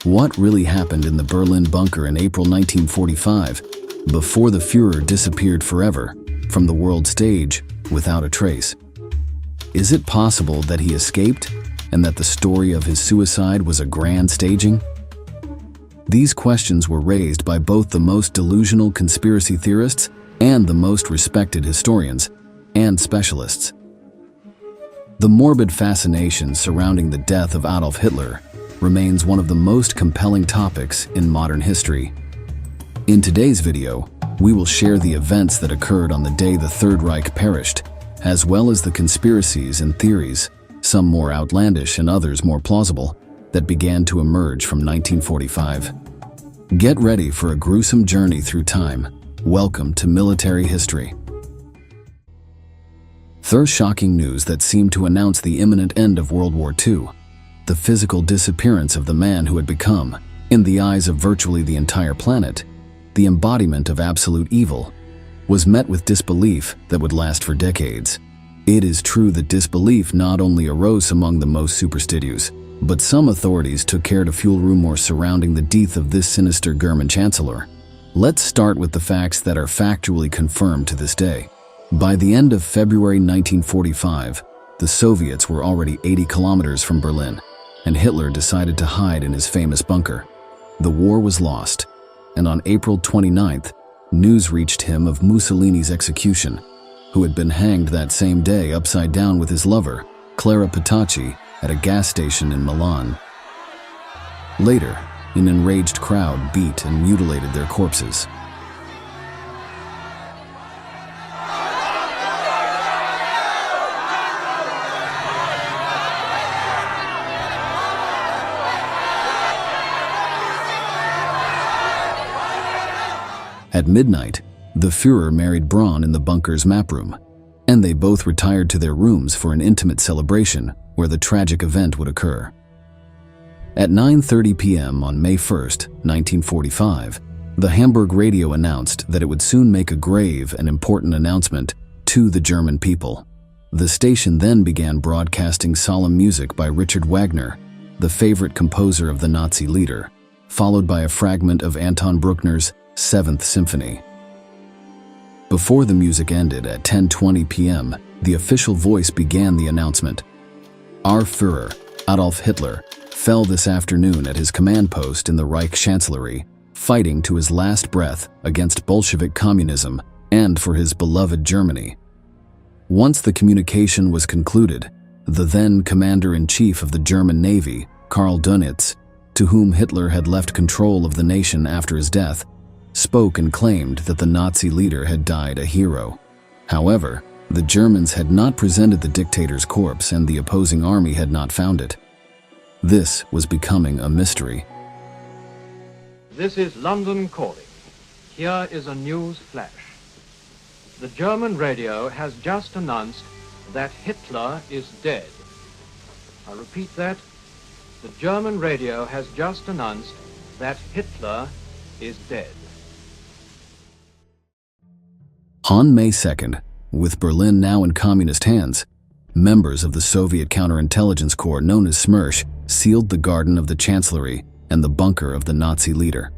What really happened in the Berlin bunker in April 1945, before the Führer disappeared forever from the world stage without a trace? Is it possible that he escaped and that the story of his suicide was a grand staging? These questions were raised by both the most delusional conspiracy theorists and the most respected historians and specialists. The morbid fascination surrounding the death of Adolf Hitler remains one of the most compelling topics in modern history. In today's video, we will share the events that occurred on the day the Third Reich perished, as well as the conspiracies and theories, some more outlandish and others more plausible, that began to emerge from 1945. Get ready for a gruesome journey through time. Welcome to military history. First, shocking news that seemed to announce the imminent end of World War II. The physical disappearance of the man who had become, in the eyes of virtually the entire planet, the embodiment of absolute evil, was met with disbelief that would last for decades. It is true that disbelief not only arose among the most superstitious, but some authorities took care to fuel rumors surrounding the death of this sinister German chancellor. Let's start with the facts that are factually confirmed to this day. By the end of February 1945, the Soviets were already 80 kilometers from Berlin, and Hitler decided to hide in his famous bunker. The war was lost, and on April 29th, news reached him of Mussolini's execution, who had been hanged that same day upside down with his lover, Clara Petacci, at a gas station in Milan. Later, an enraged crowd beat and mutilated their corpses. At midnight, the Führer married Braun in the bunker's map room, and they both retired to their rooms for an intimate celebration where the tragic event would occur. At 9:30 p.m. on May 1st, 1945, the Hamburg radio announced that it would soon make a grave and important announcement to the German people. The station then began broadcasting solemn music by Richard Wagner, the favorite composer of the Nazi leader, followed by a fragment of Anton Bruckner's Seventh Symphony. Before the music ended at 10:20 p.m., the official voice began the announcement. Our Führer, Adolf Hitler, fell this afternoon at his command post in the Reich Chancellery, fighting to his last breath against Bolshevik communism and for his beloved Germany. Once the communication was concluded, the then Commander-in-Chief of the German Navy, Karl Dönitz, to whom Hitler had left control of the nation after his death, spoke and claimed that the Nazi leader had died a hero. However, the Germans had not presented the dictator's corpse and the opposing army had not found it. This was becoming a mystery. This is London calling. Here is a news flash. The German radio has just announced that Hitler is dead. I repeat that. The German radio has just announced that Hitler is dead. On May 2nd, with Berlin now in communist hands, members of the Soviet counterintelligence corps known as Smersh sealed the garden of the Chancellery and the bunker of the Nazi leader.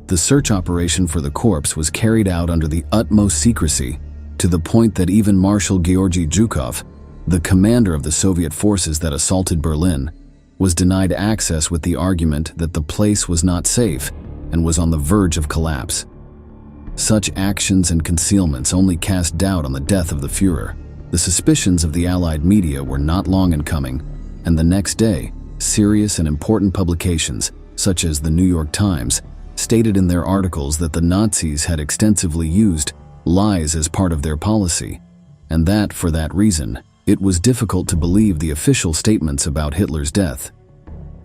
The search operation for the corpse was carried out under the utmost secrecy, to the point that even Marshal Georgy Zhukov, the commander of the Soviet forces that assaulted Berlin, was denied access with the argument that the place was not safe and was on the verge of collapse. Such actions and concealments only cast doubt on the death of the Führer. The suspicions of the Allied media were not long in coming, and the next day, serious and important publications, such as the New York Times, stated in their articles that the Nazis had extensively used lies as part of their policy, and that, for that reason, it was difficult to believe the official statements about Hitler's death.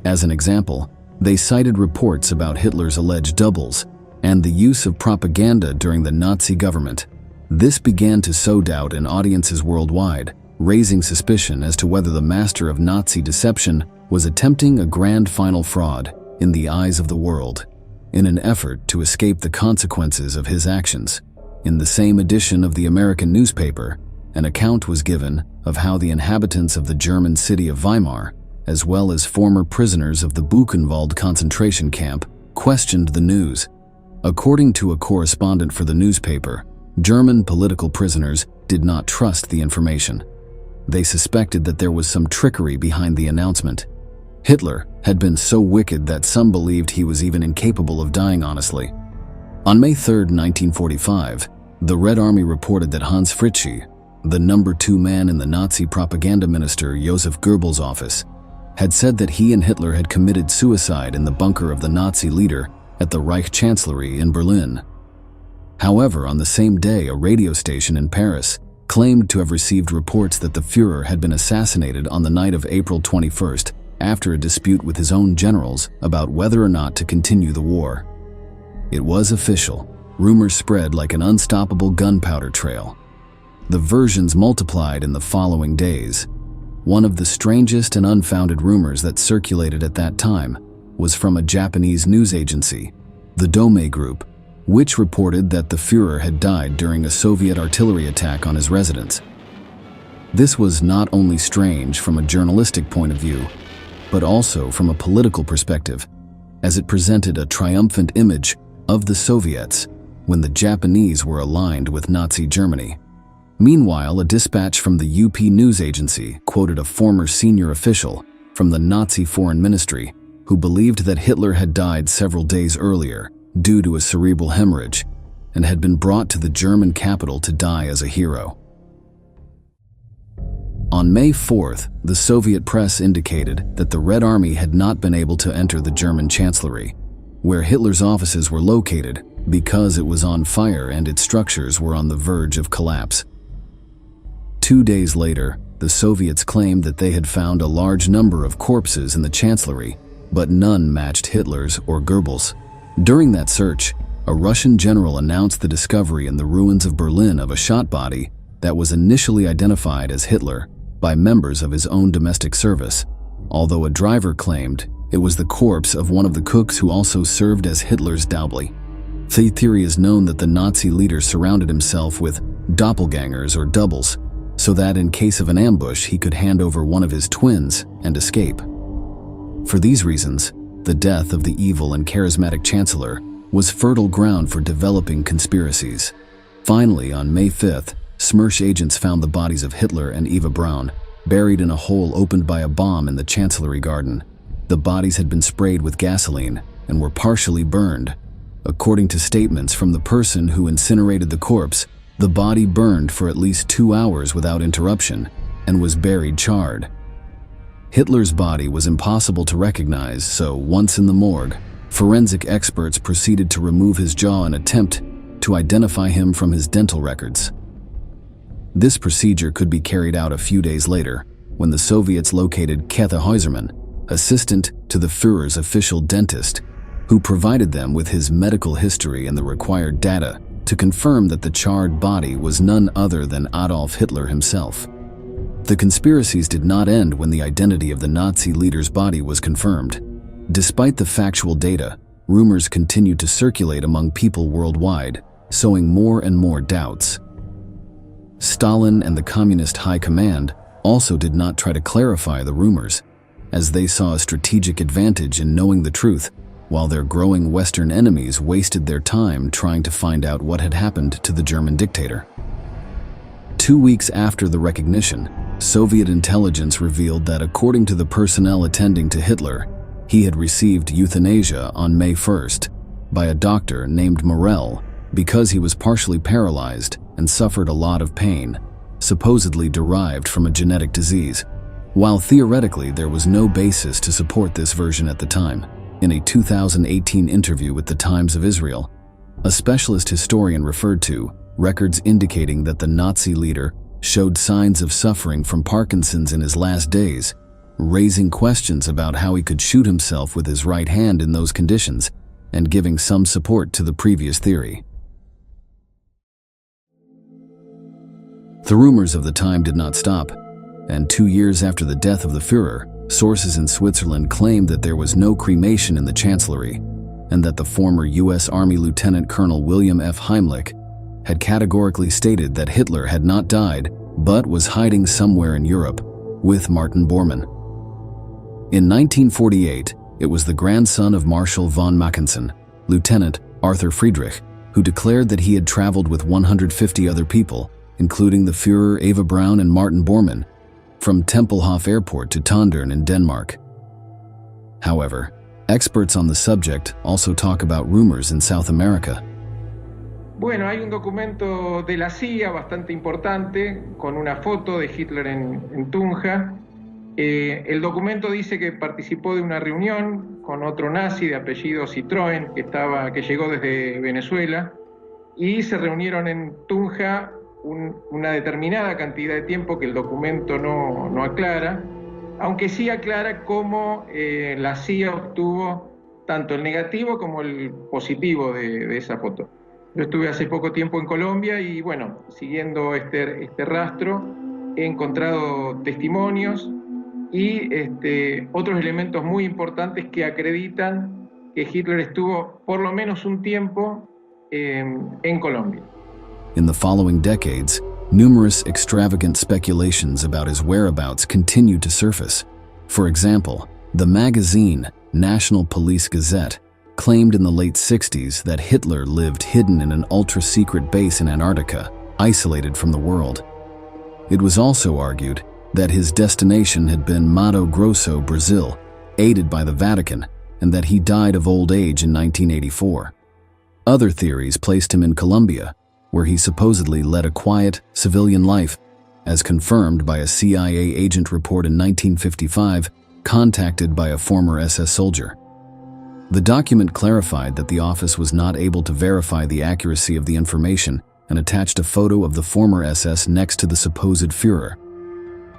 As an example, they cited reports about Hitler's alleged doubles and the use of propaganda during the Nazi government. This began to sow doubt in audiences worldwide, raising suspicion as to whether the master of Nazi deception was attempting a grand final fraud in the eyes of the world, in an effort to escape the consequences of his actions. In the same edition of the American newspaper, an account was given of how the inhabitants of the German city of Weimar as well as former prisoners of the Buchenwald concentration camp, questioned the news. According to a correspondent for the newspaper, German political prisoners did not trust the information. They suspected that there was some trickery behind the announcement. Hitler had been so wicked that some believed he was even incapable of dying honestly. On May 3, 1945, the Red Army reported that Hans Fritzsche, the number 2 man in the Nazi propaganda minister Joseph Goebbels' office, had said that he and Hitler had committed suicide in the bunker of the Nazi leader at the Reich Chancellery in Berlin. However, on the same day, a radio station in Paris claimed to have received reports that the Führer had been assassinated on the night of April 21st after a dispute with his own generals about whether or not to continue the war. It was official. Rumors spread like an unstoppable gunpowder trail. The versions multiplied in the following days. One of the strangest and unfounded rumors that circulated at that time was from a Japanese news agency, the Dome Group, which reported that the Führer had died during a Soviet artillery attack on his residence. This was not only strange from a journalistic point of view, but also from a political perspective, as it presented a triumphant image of the Soviets when the Japanese were aligned with Nazi Germany. Meanwhile, a dispatch from the UP news agency quoted a former senior official from the Nazi Foreign Ministry who believed that Hitler had died several days earlier due to a cerebral hemorrhage and had been brought to the German capital to die as a hero. On May 4th, the Soviet press indicated that the Red Army had not been able to enter the German Chancellery, where Hitler's offices were located, because it was on fire and its structures were on the verge of collapse. 2 days later, the Soviets claimed that they had found a large number of corpses in the Chancellery, but none matched Hitler's or Goebbels'. During that search, a Russian general announced the discovery in the ruins of Berlin of a shot body that was initially identified as Hitler by members of his own domestic service, although a driver claimed it was the corpse of one of the cooks who also served as Hitler's doubly. The theory is known that the Nazi leader surrounded himself with doppelgangers or doubles, so that in case of an ambush he could hand over one of his twins and escape. For these reasons, the death of the evil and charismatic chancellor was fertile ground for developing conspiracies. Finally, on May 5th, Smersh agents found the bodies of Hitler and Eva Braun, buried in a hole opened by a bomb in the Chancellery garden. The bodies had been sprayed with gasoline and were partially burned. According to statements from the person who incinerated the corpse, the body burned for at least 2 hours without interruption and was buried charred. Hitler's body was impossible to recognize, so once in the morgue, forensic experts proceeded to remove his jaw in an attempt to identify him from his dental records. This procedure could be carried out a few days later, when the Soviets located Käthe Häusermann, assistant to the Führer's official dentist, who provided them with his medical history and the required data to confirm that the charred body was none other than Adolf Hitler himself. The conspiracies did not end when the identity of the Nazi leader's body was confirmed. Despite the factual data, rumors continued to circulate among people worldwide, sowing more and more doubts. Stalin and the Communist High Command also did not try to clarify the rumors, as they saw a strategic advantage in knowing the truth, while their growing Western enemies wasted their time trying to find out what had happened to the German dictator. 2 weeks after the recognition, Soviet intelligence revealed that according to the personnel attending to Hitler, he had received euthanasia on May 1st by a doctor named Morel because he was partially paralyzed and suffered a lot of pain, supposedly derived from a genetic disease. While theoretically there was no basis to support this version at the time, in a 2018 interview with the Times of Israel, a specialist historian referred to records indicating that the Nazi leader showed signs of suffering from Parkinson's in his last days, raising questions about how he could shoot himself with his right hand in those conditions, and giving some support to the previous theory. The rumors of the time did not stop, and 2 years after the death of the Führer, sources in Switzerland claimed that there was no cremation in the Chancellery, and that the former U.S. Army Lieutenant Colonel William F. Heimlich had categorically stated that Hitler had not died, but was hiding somewhere in Europe with Martin Bormann. In 1948, it was the grandson of Marshal von Mackensen, Lieutenant Arthur Friedrich, who declared that he had traveled with 150 other people, including the Führer Eva Braun and Martin Bormann, from Tempelhof Airport to Tondern in Denmark. However, experts on the subject also talk about rumors in South America. Bueno, hay un documento de la CIA bastante importante con una foto de Hitler en Tunja. El documento dice que participó de una reunión con otro nazi de apellido Citroën que llegó desde Venezuela y se reunieron en Tunja una determinada cantidad de tiempo que el documento no aclara, aunque sí aclara cómo la CIA obtuvo tanto el negativo como el positivo de esa foto. Yo estuve hace poco tiempo en Colombia y bueno, siguiendo este rastro he encontrado testimonios y otros elementos muy importantes que acreditan que Hitler estuvo por lo menos un tiempo en Colombia. In the following decades, numerous extravagant speculations about his whereabouts continued to surface. For example, the magazine National Police Gazette claimed in the late 60s that Hitler lived hidden in an ultra-secret base in Antarctica, isolated from the world. It was also argued that his destination had been Mato Grosso, Brazil, aided by the Vatican, and that he died of old age in 1984. Other theories placed him in Colombia, where he supposedly led a quiet, civilian life, as confirmed by a CIA agent report in 1955, contacted by a former SS soldier. The document clarified that the office was not able to verify the accuracy of the information and attached a photo of the former SS next to the supposed Führer.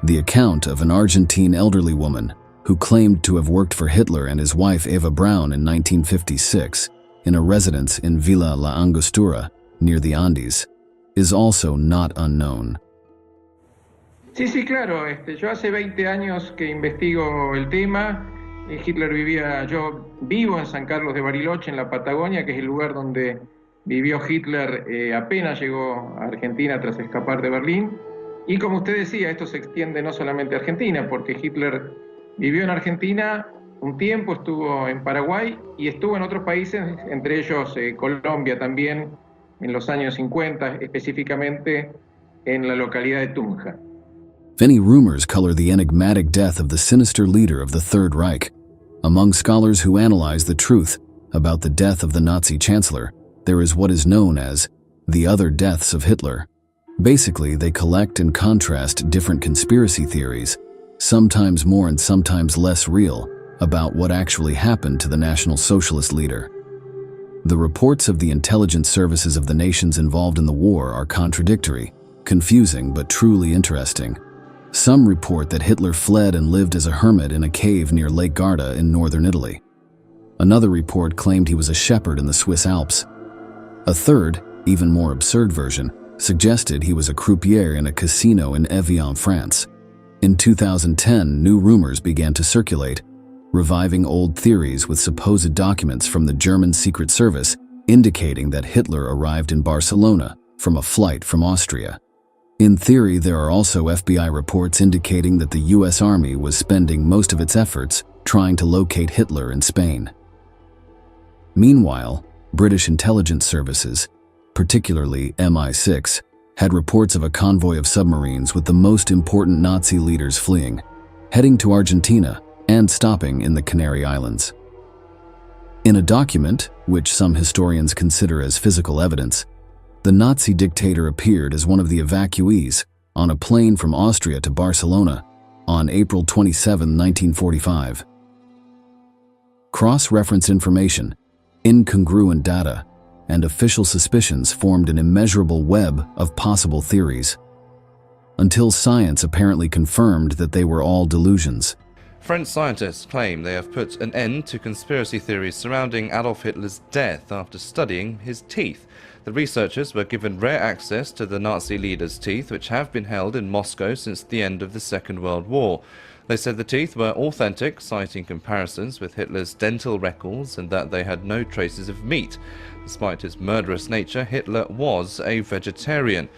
The account of an Argentine elderly woman who claimed to have worked for Hitler and his wife Eva Braun in 1956 in a residence in Villa La Angostura, near the Andes, is also not unknown. Sí, claro. Yo hace 20 años que investigo el tema. Yo vivo en San Carlos de Bariloche, en la Patagonia, que es el lugar donde vivió Hitler apenas llegó a Argentina tras escapar de Berlín. Y como usted decía, esto se extiende no solamente a Argentina, porque Hitler vivió en Argentina un tiempo, estuvo en Paraguay y estuvo en otros países, entre ellos Colombia también, en los años 50, específicamente en la localidad de Tunja. Many rumors color the enigmatic death of the sinister leader of the Third Reich. Among scholars who analyze the truth about the death of the Nazi chancellor, there is what is known as the other deaths of Hitler. Basically, they collect and contrast different conspiracy theories, sometimes more and sometimes less real, about what actually happened to the National Socialist leader. The reports of the intelligence services of the nations involved in the war are contradictory, confusing but truly interesting. Some report that Hitler fled and lived as a hermit in a cave near Lake Garda in northern Italy. Another report claimed he was a shepherd in the Swiss Alps. A third, even more absurd version, suggested he was a croupier in a casino in Evian, France. In 2010, new rumors began to circulate, reviving old theories with supposed documents from the German Secret Service indicating that Hitler arrived in Barcelona from a flight from Austria. In theory, there are also FBI reports indicating that the US Army was spending most of its efforts trying to locate Hitler in Spain. Meanwhile, British intelligence services, particularly MI6, had reports of a convoy of submarines with the most important Nazi leaders fleeing, heading to Argentina and stopping in the Canary Islands. In a document, which some historians consider as physical evidence, the Nazi dictator appeared as one of the evacuees on a plane from Austria to Barcelona on April 27, 1945. Cross-reference information, incongruent data, and official suspicions formed an immeasurable web of possible theories, until science apparently confirmed that they were all delusions. French scientists claim they have put an end to conspiracy theories surrounding Adolf Hitler's death after studying his teeth. The researchers were given rare access to the Nazi leader's teeth, which have been held in Moscow since the end of the Second World War. They said the teeth were authentic, citing comparisons with Hitler's dental records and that they had no traces of meat. Despite his murderous nature, Hitler was a vegetarian.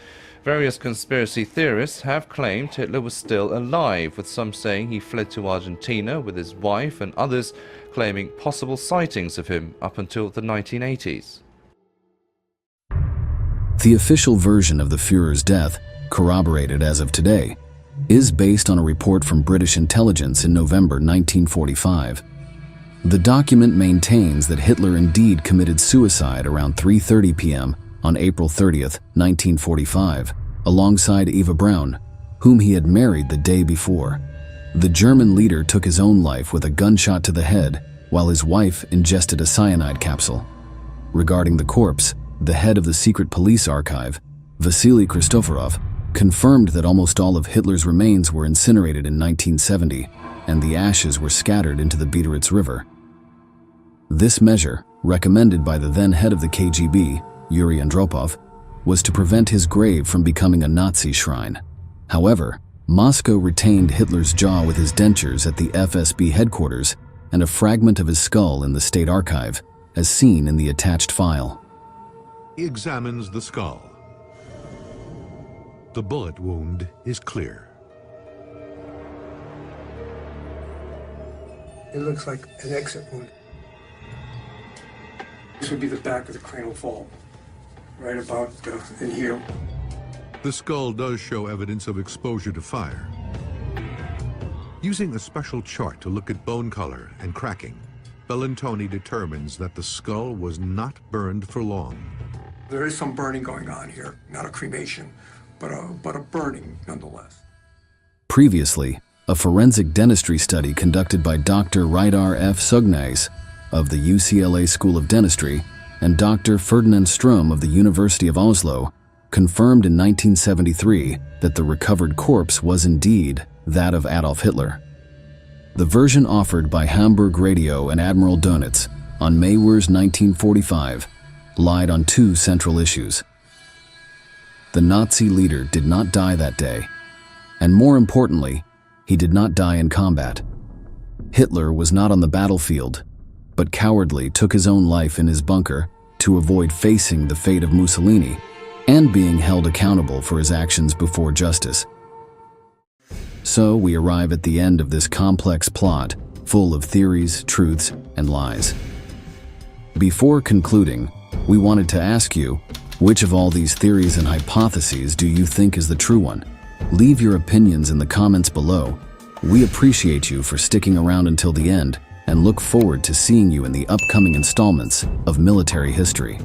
Various conspiracy theorists have claimed Hitler was still alive, with some saying he fled to Argentina with his wife and others claiming possible sightings of him up until the 1980s. The official version of the Führer's death, corroborated as of today, is based on a report from British intelligence in November 1945. The document maintains that Hitler indeed committed suicide around 3:30 p.m. on April 30th, 1945, alongside Eva Braun, whom he had married the day before. The German leader took his own life with a gunshot to the head, while his wife ingested a cyanide capsule. Regarding the corpse, the head of the secret police archive, Vasily Christoforov, confirmed that almost all of Hitler's remains were incinerated in 1970, and the ashes were scattered into the Biederitz River. This measure, recommended by the then head of the KGB, Yuri Andropov, was to prevent his grave from becoming a Nazi shrine. However, Moscow retained Hitler's jaw with his dentures at the FSB headquarters and a fragment of his skull in the State Archive, as seen in the attached file. He examines the skull. The bullet wound is clear. It looks like an exit wound. This would be the back of the cranial fold, right about in here. The skull does show evidence of exposure to fire. Using a special chart to look at bone color and cracking, Bellantoni determines that the skull was not burned for long. There is some burning going on here, not a cremation, but a burning nonetheless. Previously, a forensic dentistry study conducted by Dr. Reidar F. Sugnaes of the UCLA School of Dentistry and Dr. Ferdinand Strom of the University of Oslo confirmed in 1973 that the recovered corpse was indeed that of Adolf Hitler. The version offered by Hamburg Radio and Admiral Dönitz on May 1945 lied on two central issues. The Nazi leader did not die that day, and more importantly, he did not die in combat. Hitler was not on the battlefield, but cowardly took his own life in his bunker to avoid facing the fate of Mussolini and being held accountable for his actions before justice. So we arrive at the end of this complex plot, full of theories, truths, and lies. Before concluding, we wanted to ask you, which of all these theories and hypotheses do you think is the true one? Leave your opinions in the comments below. We appreciate you for sticking around until the end and look forward to seeing you in the upcoming installments of Military History.